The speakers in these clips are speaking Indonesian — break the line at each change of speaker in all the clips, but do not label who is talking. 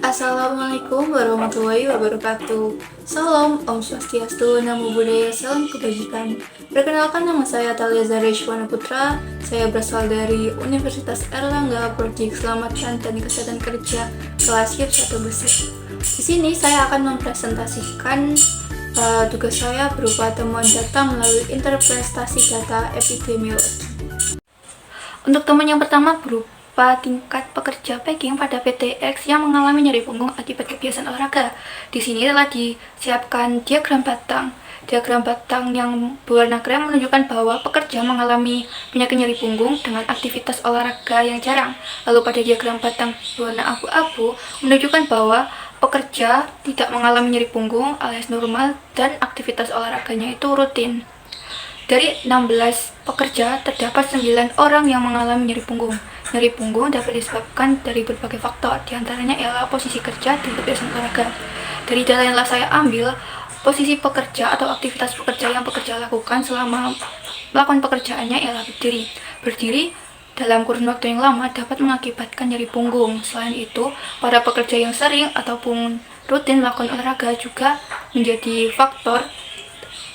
Assalamualaikum warahmatullahi wabarakatuh. Salam, Om Swastiastu, Namo Buddhaya, Salam Kebajikan. Perkenalkan, nama saya Thalia Zareshwana Putra. Saya berasal dari Universitas Erlangga, Prodi Keselamatan dan Kesehatan Kerja, kelas YIP 1 Besar. Di sini saya akan mempresentasikan tugas saya berupa temuan data melalui interpretasi data epidemiologi. Untuk temuan yang pertama berupa tingkat pekerja packing pada PTX yang mengalami nyeri punggung akibat kebiasaan olahraga. Di sini telah disiapkan diagram batang. Diagram batang yang berwarna krem menunjukkan bahwa pekerja mengalami penyakit nyeri punggung dengan aktivitas olahraga yang jarang. Lalu pada diagram batang berwarna abu-abu menunjukkan bahwa pekerja tidak mengalami nyeri punggung alias normal dan aktivitas olahraganya itu rutin. Dari 16 pekerja, terdapat 9 orang yang mengalami nyeri punggung. Nyeri punggung dapat disebabkan dari berbagai faktor, diantaranya ialah posisi kerja dan kebiasaan olahraga. Dari data yang telah saya ambil, posisi pekerja atau aktivitas pekerja yang pekerja lakukan selama melakukan pekerjaannya ialah berdiri. Berdiri dalam kurun waktu yang lama dapat mengakibatkan nyeri punggung. Selain itu, para pekerja yang sering ataupun rutin melakukan olahraga juga menjadi faktor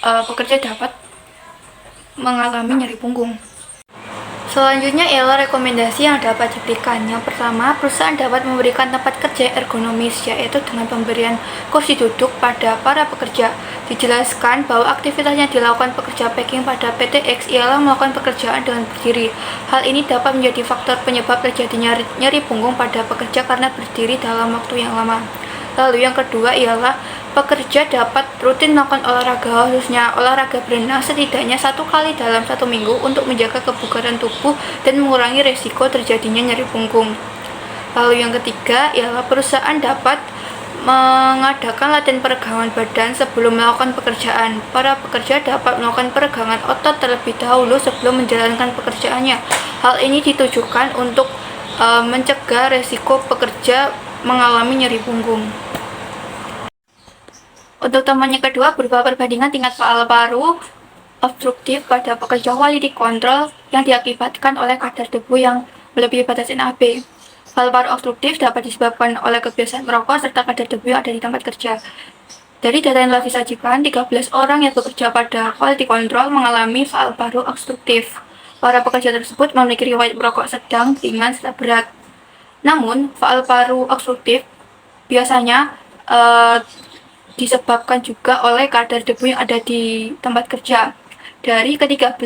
pekerja dapat mengalami nyeri punggung. Selanjutnya ialah rekomendasi yang dapat diberikan. Yang pertama, perusahaan dapat memberikan tempat kerja ergonomis, yaitu dengan pemberian kursi duduk pada para pekerja. Dijelaskan bahwa aktivitas yang dilakukan pekerja packing pada PTX ialah melakukan pekerjaan dengan berdiri. Hal ini dapat menjadi faktor penyebab terjadinya nyeri punggung pada pekerja karena berdiri dalam waktu yang lama. Lalu yang kedua ialah pekerja dapat rutin melakukan olahraga, khususnya olahraga berenang setidaknya 1 kali dalam 1 minggu untuk menjaga kebugaran tubuh dan mengurangi resiko terjadinya nyeri punggung. Lalu yang ketiga ialah perusahaan dapat mengadakan latihan peregangan badan sebelum melakukan pekerjaan. Para pekerja dapat melakukan peregangan otot terlebih dahulu sebelum menjalankan pekerjaannya. Hal ini ditujukan untuk mencegah resiko pekerja mengalami nyeri punggung. Untuk temuan yang kedua berupa perbandingan tingkat paru obstruktif pada pekerja quality control yang diakibatkan oleh kadar debu yang melebihi batas NAB. Paru obstruktif dapat disebabkan oleh kebiasaan merokok serta kadar debu yang ada di tempat kerja. Dari data yang telah disajikan, 13 orang yang bekerja pada quality control mengalami paru obstruktif. Para pekerja tersebut memiliki riwayat merokok sedang, ringan, serta berat. Namun, paru obstruktif biasanya disebabkan juga oleh kadar debu yang ada di tempat kerja. Dari ke-13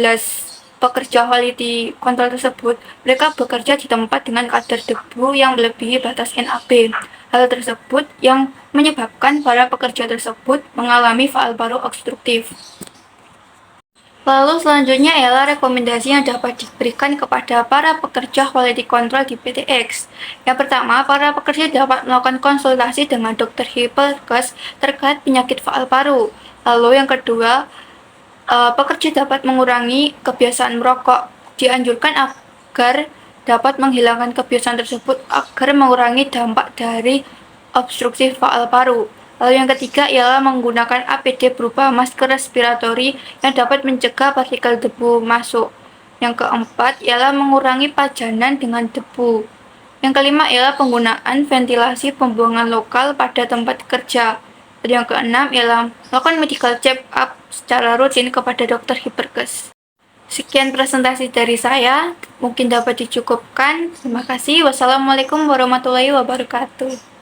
pekerja quality control tersebut, mereka bekerja di tempat dengan kadar debu yang melebihi batas NAB. Hal tersebut yang menyebabkan para pekerja tersebut mengalami paru obstruktif. Lalu selanjutnya ialah rekomendasi yang dapat diberikan kepada para pekerja quality control di PTX. Yang pertama, para pekerja dapat melakukan konsultasi dengan dokter Hippocrates terkait penyakit paru. Lalu yang kedua, pekerja dapat mengurangi kebiasaan merokok. Dianjurkan agar dapat menghilangkan kebiasaan tersebut agar mengurangi dampak dari obstruksi paru. Lalu yang ketiga ialah menggunakan APD berupa masker respiratori yang dapat mencegah partikel debu masuk. Yang keempat ialah mengurangi pajanan dengan debu. Yang kelima ialah penggunaan ventilasi pembuangan lokal pada tempat kerja. Dan yang keenam ialah melakukan medical check-up secara rutin kepada dokter Hippocrates. Sekian presentasi dari saya, mungkin dapat dicukupkan. Terima kasih. Wassalamualaikum warahmatullahi wabarakatuh.